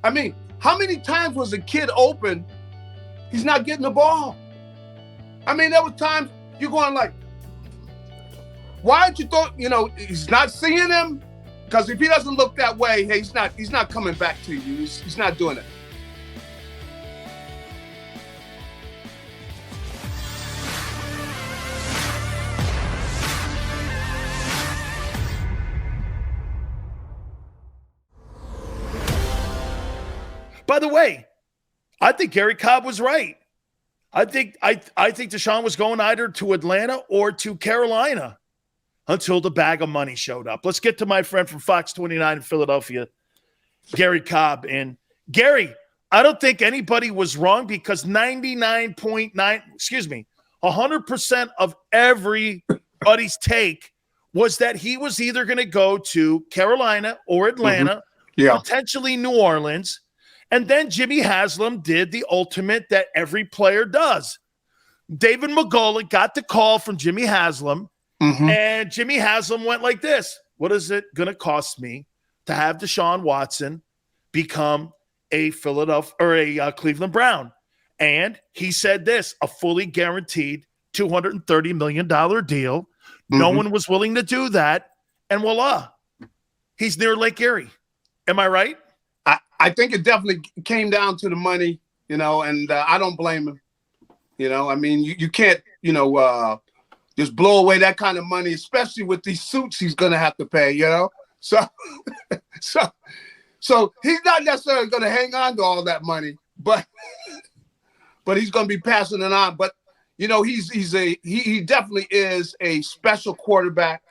I mean, how many times was a kid open? He's not getting the ball. I mean, there were times you're going like, why did you thought, he's not seeing him? Because if he doesn't look that way, hey, he's not coming back to you. He's not doing it. By the way, I think Garry Cobb was right. I think Deshaun was going either to Atlanta or to Carolina until the bag of money showed up. Let's get to my friend from Fox 29 in Philadelphia, Garry Cobb. And Gary, I don't think anybody was wrong because 100% of everybody's take was that he was either going to go to Carolina or Atlanta, potentially New Orleans. And then Jimmy Haslam did the ultimate that every player does. David McGowan got the call from Jimmy Haslam, and Jimmy Haslam went like this. What is it going to cost me to have Deshaun Watson become a Philadelphia or a Cleveland Brown? And he said this, a fully guaranteed $230 million deal. No one was willing to do that. And voila, he's near Lake Erie. Am I right? I think it definitely came down to the money, and I don't blame him. I mean, you can't, just blow away that kind of money, especially with these suits he's going to have to pay, So he's not necessarily going to hang on to all that money, but he's going to be passing it on. But, he definitely is a special quarterback.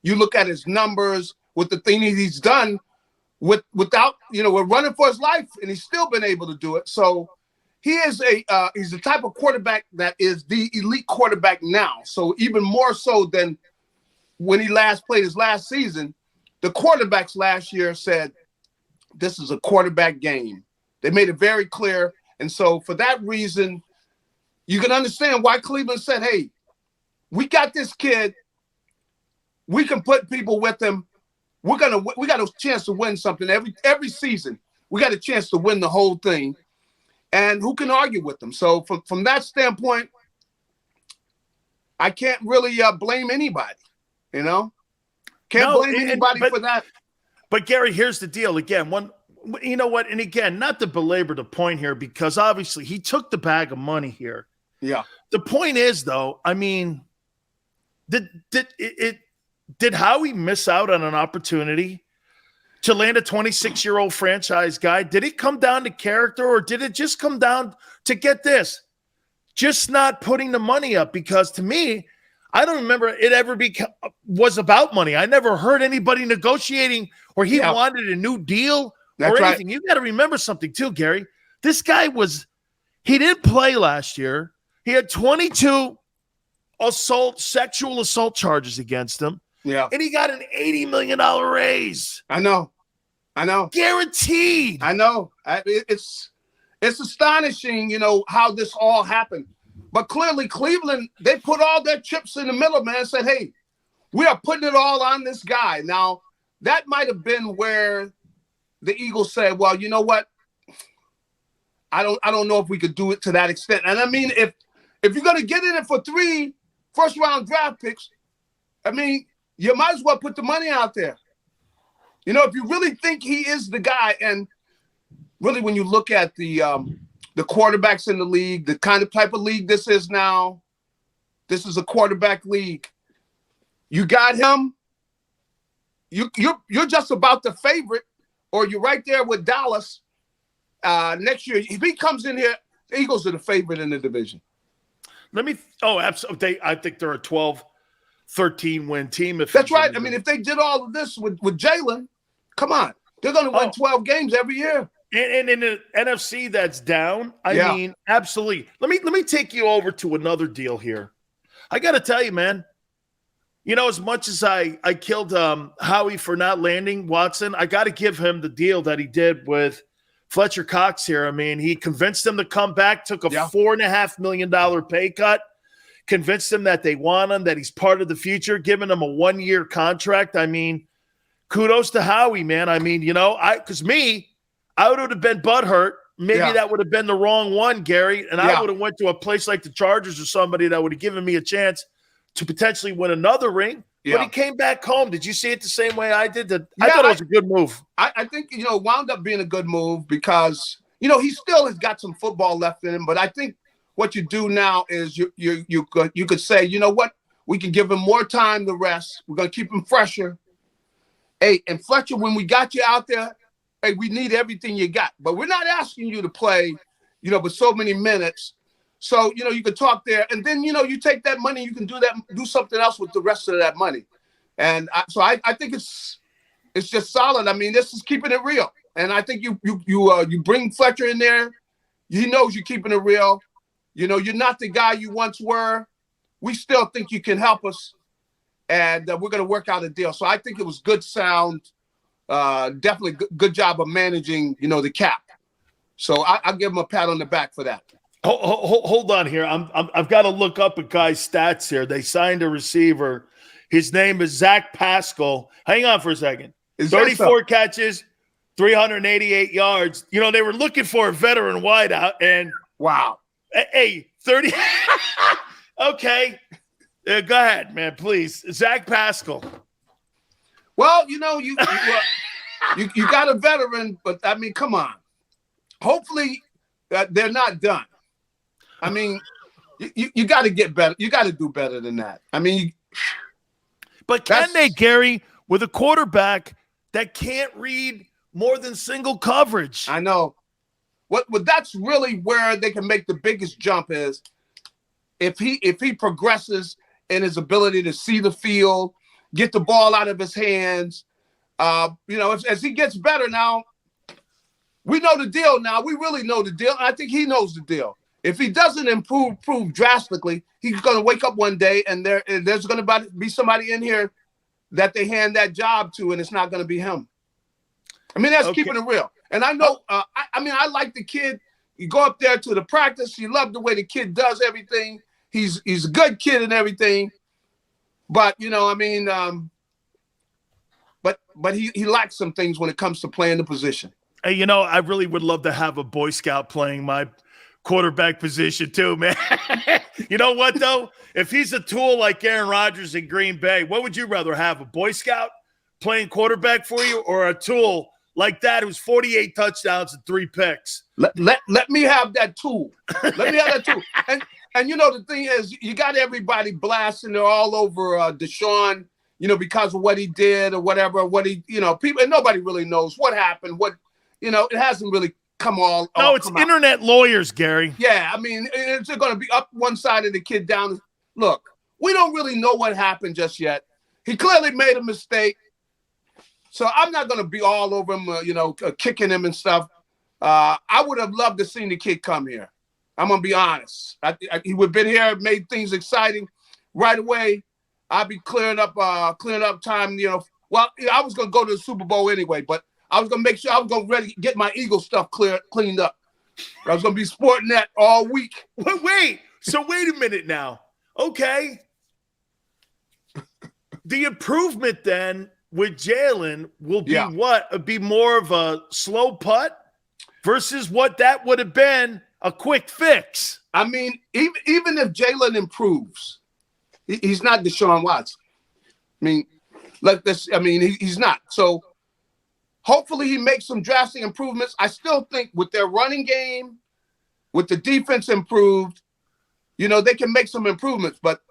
You look at his numbers with the thing he's done. Without, we're running for his life, and he's still been able to do it. So he is he's the type of quarterback that is the elite quarterback now. So even more so than when he last played his last season, the quarterbacks last year said, this is a quarterback game. They made it very clear. And so for that reason, you can understand why Cleveland said, hey, we got this kid. We can put people with him. We got a chance to win something every season. We got a chance to win the whole thing, and who can argue with them? So from that standpoint, I can't really blame anybody. Can't blame anybody for that. But Gary, here's the deal. Again, and again, not to belabor the point here, because obviously he took the bag of money here. Yeah. The point is, though, I mean, Did Howie miss out on an opportunity to land a 26-year-old franchise guy? Did it come down to character, or did it just come down to, get this, just not putting the money up? Because to me, I don't remember it ever was about money. I never heard anybody negotiating or he wanted a new deal or anything. Right. You got to remember something too, Gary. This guy he didn't play last year. He had 22 sexual assault charges against him. Yeah. And he got an $80 million raise. I know. Guaranteed. I know. It's astonishing, how this all happened. But clearly Cleveland, they put all their chips in the middle, man, and said, hey, we are putting it all on this guy. Now, that might have been where the Eagles said, well, you know what? I don't know if we could do it to that extent. And I mean, if you're going to get in it for 3 first-round draft picks, I mean, you might as well put the money out there. If you really think he is the guy, and really when you look at the quarterbacks in the league, the kind of type of league this is now, this is a quarterback league. You got him. You're just about the favorite, or you're right there with Dallas next year. If he comes in here, the Eagles are the favorite in the division. Absolutely. I think they're a 13 win team. That's right. I mean, if they did all of this with Jalen, come on, they're going to win 12 games every year. And in an NFC that's down, I mean, absolutely. Let me take you over to another deal here. I got to tell you, man, as much as I killed Howie for not landing Watson, I got to give him the deal that he did with Fletcher Cox here. I mean, he convinced him to come back, took a $4.5 million pay cut, convinced him that they want him, that he's part of the future, giving him a 1-year contract. I mean, kudos to Howie, man. I mean, I I would have been butthurt. Maybe that would have been the wrong one, Gary, and I would have went to a place like the Chargers or somebody that would have given me a chance to potentially win another ring. Yeah. But he came back home. Did you see it the same way I did? I thought it was a good move. I think, wound up being a good move because, he still has got some football left in him. But I think what you do now is you could say, you know what? We can give him more time to rest. We're going to keep him fresher. Hey, and Fletcher, when we got you out there, hey, we need everything you got. But we're not asking you to play, with so many minutes. So, you can talk there. And then, you take that money, you can do something else with the rest of that money. And I think it's just solid. I mean, this is keeping it real. And I think you bring Fletcher in there. He knows you're keeping it real. You're not the guy you once were. We still think you can help us. And we're going to work out a deal. So I think it was good sound. Definitely good job of managing, the cap. So I'll give him a pat on the back for that. Hold on here. I've got to look up a guy's stats here. They signed a receiver. His name is Zach Pascal. Hang on for a second. 34 catches, 388 yards. They were looking for a veteran wideout, and wow. Hey, 30. Okay. Go ahead, man, please. Zach Pascal. Well, you got a veteran, but I mean, come on. Hopefully they're not done. I mean, you got to get better. You got to do better than that. I mean, but can they, Gary, with a quarterback that can't read more than single coverage? I know. What that's really where they can make the biggest jump is if he progresses in his ability to see the field, get the ball out of his hands. As he gets better now, we know the deal now. We really know the deal. I think he knows the deal. If he doesn't improve drastically, he's going to wake up one day and there's going to be somebody in here that they hand that job to, and it's not going to be him. I mean, that's keeping it real. And I know, I like the kid. You go up there to the practice. You love the way the kid does everything. He's a good kid and everything. But, but he lacks some things when it comes to playing the position. Hey, I really would love to have a Boy Scout playing my quarterback position too, man. You know what, though? If he's a tool like Aaron Rodgers in Green Bay, what would you rather have, a Boy Scout playing quarterback for you or a tool like that who's 48 touchdowns and 3 picks? Let me have that tool. Let me have that tool. And the thing is, you got everybody blasting. They're all over Deshaun, because of what he did or whatever, people, and nobody really knows what happened. It hasn't really come all. No, it's internet out. Lawyers, Gary. Yeah, I mean, it's going to be up one side of the kid down. Look, we don't really know what happened just yet. He clearly made a mistake. So I'm not going to be all over him, kicking him and stuff. I would have loved to see the kid come here. I'm going to be honest. He would have been here, made things exciting right away. I'd be clearing up time, Well, I was going to go to the Super Bowl anyway, but I was going to make sure I was going to get my Eagle stuff cleaned up. I was going to be sporting that all week. Wait a minute now. Okay. The improvement then with Jalen will be what? It'd be more of a slow putt versus what that would have been a quick fix. I mean, even if Jalen improves, he's not Deshaun Watson. I mean, he's not. So hopefully he makes some drastic improvements. I still think with their running game, with the defense improved, they can make some improvements, but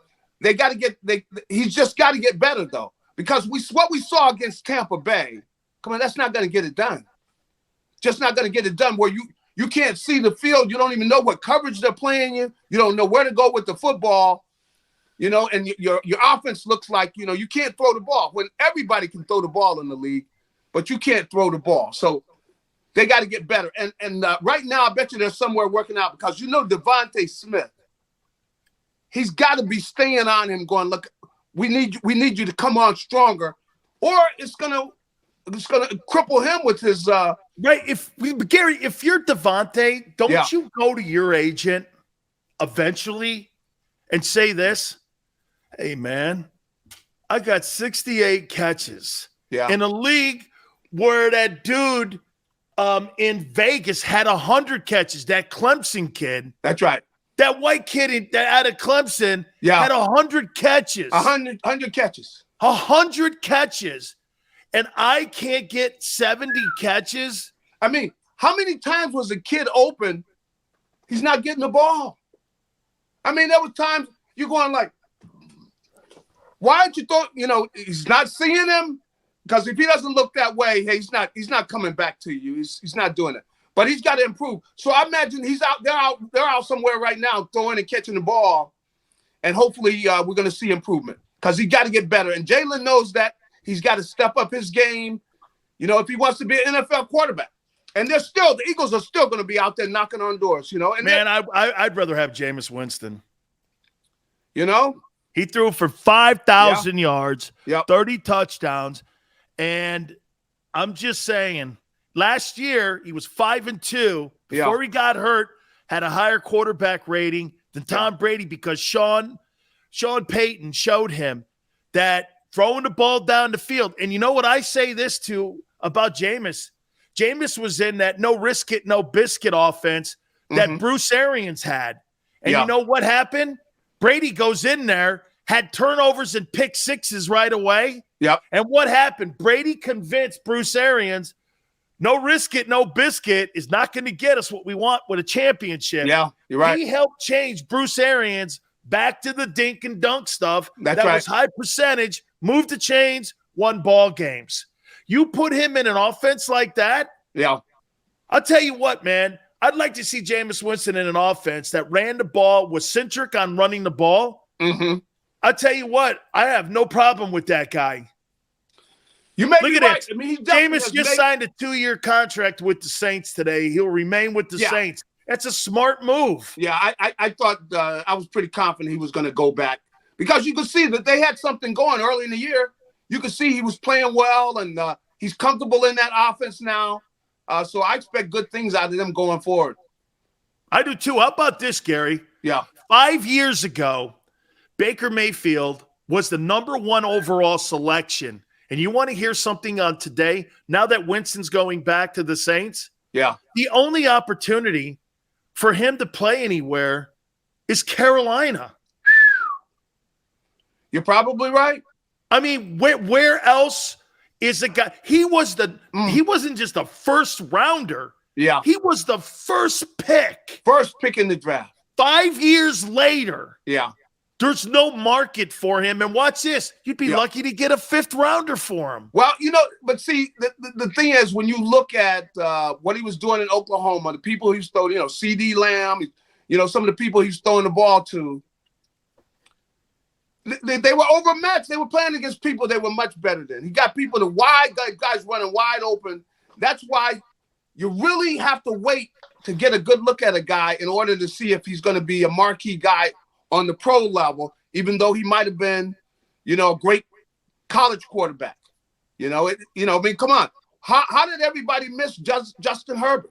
he's just got to get better though. Because what we saw against Tampa Bay, come on, that's not going to get it done. Just not going to get it done where you can't see the field. You don't even know what coverage they're playing you. You don't know where to go with the football, and your offense looks like, you can't throw the ball when everybody can throw the ball in the league, but you can't throw the ball. So they got to get better. And right now, I bet you they're somewhere working out because, Devonta Smith, he's got to be staying on him going, look, we need you to come on stronger, or it's gonna cripple him with his right. Gary, if you're Devonta, don't you go to your agent eventually and say this? Hey man, I got 68 catches in a league where that dude in Vegas had 100 catches. That Clemson kid. That's right. That white kid out of Clemson had 100 catches. 100 catches. 100 catches. And I can't get 70 catches. I mean, how many times was a kid open? He's not getting the ball. I mean, there was times you're going like, why aren't you he's not seeing him? Because if he doesn't look that way, hey, he's not coming back to you. He's not doing it. But he's got to improve. So I imagine they're out somewhere right now throwing and catching the ball. And hopefully we're going to see improvement because he got to get better. And Jalen knows that he's got to step up his game, if he wants to be an NFL quarterback. And the Eagles are still going to be out there knocking on doors, And man, I'd rather have Jameis Winston. He threw for 5,000 yards, 30 touchdowns. And I'm just saying, last year he was 5-2 before he got hurt, had a higher quarterback rating than Tom Brady because Sean Payton showed him that throwing the ball down the field. And you know what I say this to about Jameis? Jameis was in that no risk it, no biscuit offense that Bruce Arians had. And you know what happened? Brady goes in there, had turnovers and pick sixes right away. Yep. And what happened? Brady convinced Bruce Arians, no risk it, no biscuit is not going to get us what we want with a championship. Yeah, you're right. He helped change Bruce Arians back to the dink and dunk stuff. That was high percentage, moved the chains, won ball games. You put him in an offense like that, I'll tell you what, man. I'd like to see Jameis Winston in an offense that ran the ball, was centric on running the ball. I'll tell you what, I have no problem with that guy. You may Look be at right. it. I mean, Jameis just signed a 2-year contract with the Saints today. He'll remain with the Saints. That's a smart move. Yeah, I thought I was pretty confident he was going to go back because you could see that they had something going early in the year. You could see he was playing well, and he's comfortable in that offense now. So I expect good things out of them going forward. I do too. How about this, Gary? Yeah. 5 years ago, Baker Mayfield was the number 1 overall selection. And you want to hear something on today? Now that Winston's going back to the Saints? Yeah. The only opportunity for him to play anywhere is Carolina. You're probably right. I mean, where else is a guy? He wasn't just a first rounder. Yeah. He was the first pick. First pick in the draft. 5 years later. Yeah. There's no market for him. And watch this. You'd be lucky to get a 5th rounder for him. Well, but see, the thing is, when you look at what he was doing in Oklahoma, the people he's throwing, CeeDee Lamb, some of the people he's throwing the ball to, they were overmatched. They were playing against people they were much better than. He got people, the wide guys running wide open. That's why you really have to wait to get a good look at a guy in order to see if he's going to be a marquee guy on the pro level, even though he might have been, a great college quarterback. I mean, come on. How did everybody miss Justin Herbert?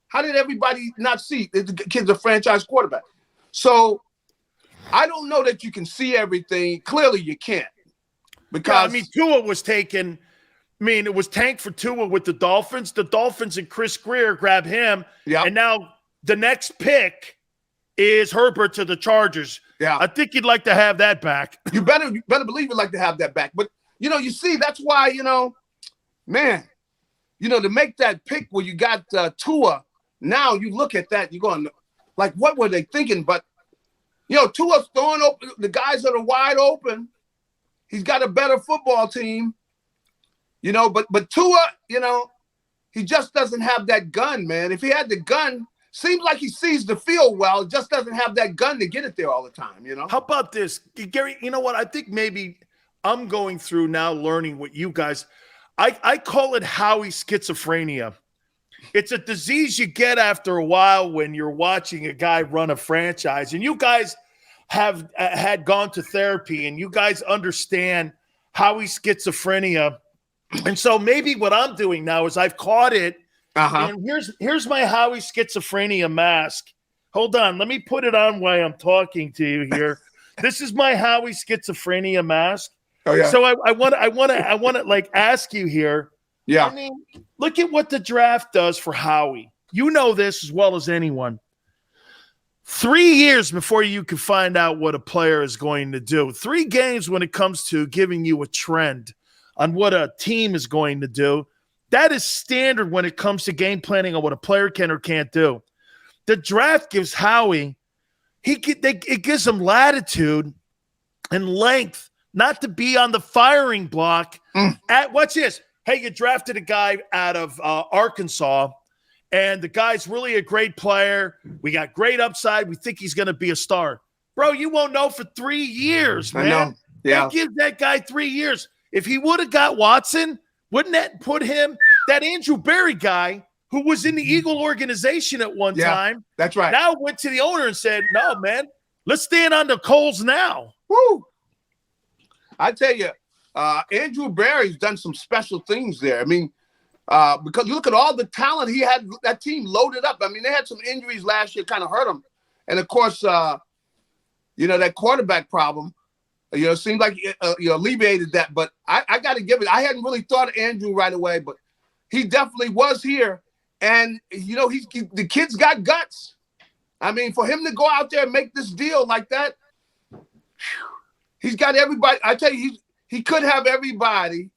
How did everybody not see the kid's a franchise quarterback? So I don't know that you can see everything. Clearly you can't. Because Tua was taken. It was tanked for Tua with the Dolphins. The Dolphins and Chris Greer grab him. Yeah. And now the next pick is Herbert to the Chargers. Yeah. I think you'd like to have that back. You better believe you'd like to have that back. But, you see, that's why, man, to make that pick where you got Tua, now you look at that, you're going, like, what were they thinking? But, Tua's throwing open, the guys that are wide open. He's got a better football team, but Tua, he just doesn't have that gun, man. If he had the gun, seems like he sees the field well, just doesn't have that gun to get it there all the time, How about this? Gary, you know what? I think maybe I'm going through now learning what you guys – I call it Howie schizophrenia. It's a disease you get after a while when you're watching a guy run a franchise. And you guys have had gone to therapy, and you guys understand Howie schizophrenia. And so maybe what I'm doing now is I've caught it. And here's my Howie schizophrenia mask. Hold on, let me put it on while I'm talking to you here. This is my Howie schizophrenia mask. Oh yeah. So I want to like ask you here. Yeah. I mean, look at what the draft does for Howie. You know this as well as anyone. 3 years before you can find out what a player is going to do. 3 games when it comes to giving you a trend on what a team is going to do. That is standard when it comes to game planning on what a player can or can't do. The draft gives Howie, it gives him latitude and length not to be on the firing block. Watch this. Hey, you drafted a guy out of Arkansas, and the guy's really a great player. We got great upside. We think he's going to be a star. Bro, you won't know for 3 years, man. I know. Yeah. They give that guy 3 years. If he would have got Watson, wouldn't that put him, that Andrew Berry guy who was in the Eagle organization at one time, that's right, now went to the owner and said, no, man, let's stand on the Coles now. Woo! I tell you, Andrew Berry's done some special things there. I mean, because you look at all the talent he had, that team loaded up. I mean, they had some injuries last year, kind of hurt them. And, of course, that quarterback problem, it seemed like you alleviated that. But I got to give it. I hadn't really thought of Andrew right away, but he definitely was here. And, the kid's got guts. I mean, for him to go out there and make this deal like that, he's got everybody. I tell you, he could have everybody.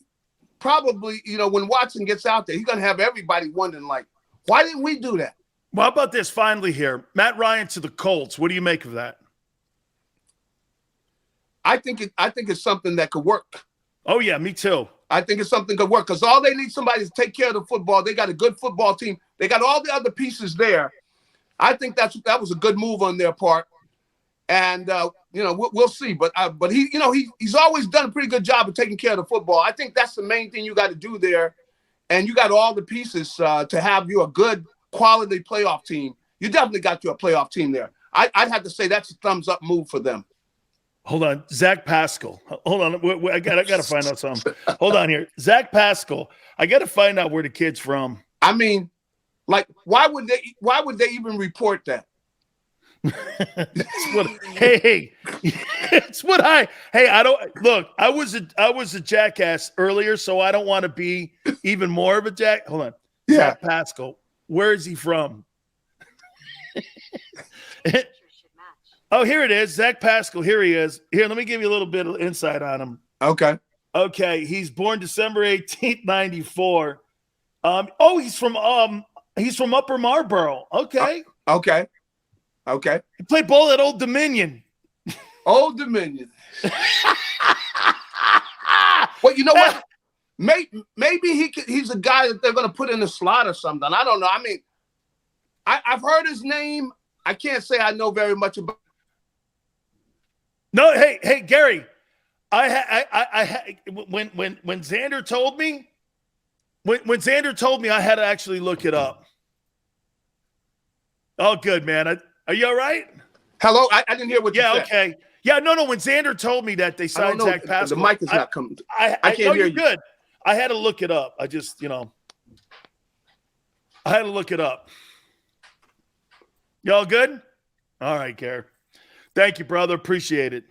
Probably, when Watson gets out there, he's going to have everybody wondering, like, why didn't we do that? Well, how about this finally here? Matt Ryan to the Colts. What do you make of that? I think it's something that could work. Oh, yeah, me too. I think it's something that could work because all they need somebody to take care of the football. They got a good football team. They got all the other pieces there. I think that was a good move on their part. And, we'll see. But he's always done a pretty good job of taking care of the football. I think that's the main thing you got to do there. And you got all the pieces to have you a good quality playoff team. You definitely got you a playoff team there. I'd have to say that's a thumbs up move for them. Hold on. Zach Pascal. Hold on. I got to find out something. Hold on here. Zach Pascal. I got to find out where the kid's from. I mean, like, why would they even report that? I was a jackass earlier, so I don't want to be even more of a jack. Hold on. Yeah. Zach Pascal. Where is he from? Oh, here it is. Zach Pascal. Here he is. Here, let me give you a little bit of insight on him. Okay. He's born December 18th, 94. He's from Upper Marlboro. Okay. Okay. He played ball at Old Dominion. Old Dominion. Well, you know what? Maybe he's a guy that they're going to put in the slot or something. I don't know. I mean, I've heard his name. I can't say I know very much about. No, hey, Gary. When Xander told me, I had to actually look it up. Oh, good, man. Are you all right? Hello? I didn't hear what you said. Yeah, okay. Yeah, no. When Xander told me that they signed Zach Pascal. The mic is not coming. I can't hear you. Good. I had to look it up. I just, I had to look it up. Y'all good? All right, Gary. Thank you, brother. Appreciate it.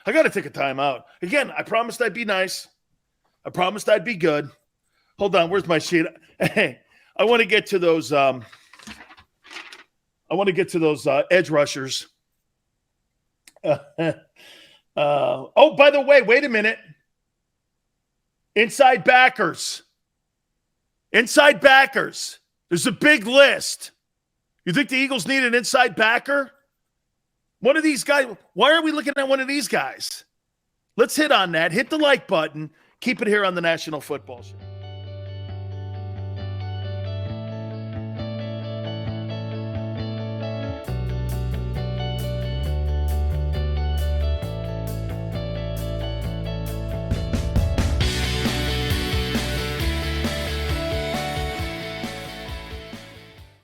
I got to take a time out. Again, I promised I'd be nice. I promised I'd be good. Hold on. Where's my sheet? Hey, I want to get to those edge rushers. By the way, wait a minute. Inside backers. There's a big list. You think the Eagles need an inside backer? One of these guys. Why are we looking at one of these guys? Let's hit on that. Hit the like button. Keep it here on the National Football Show.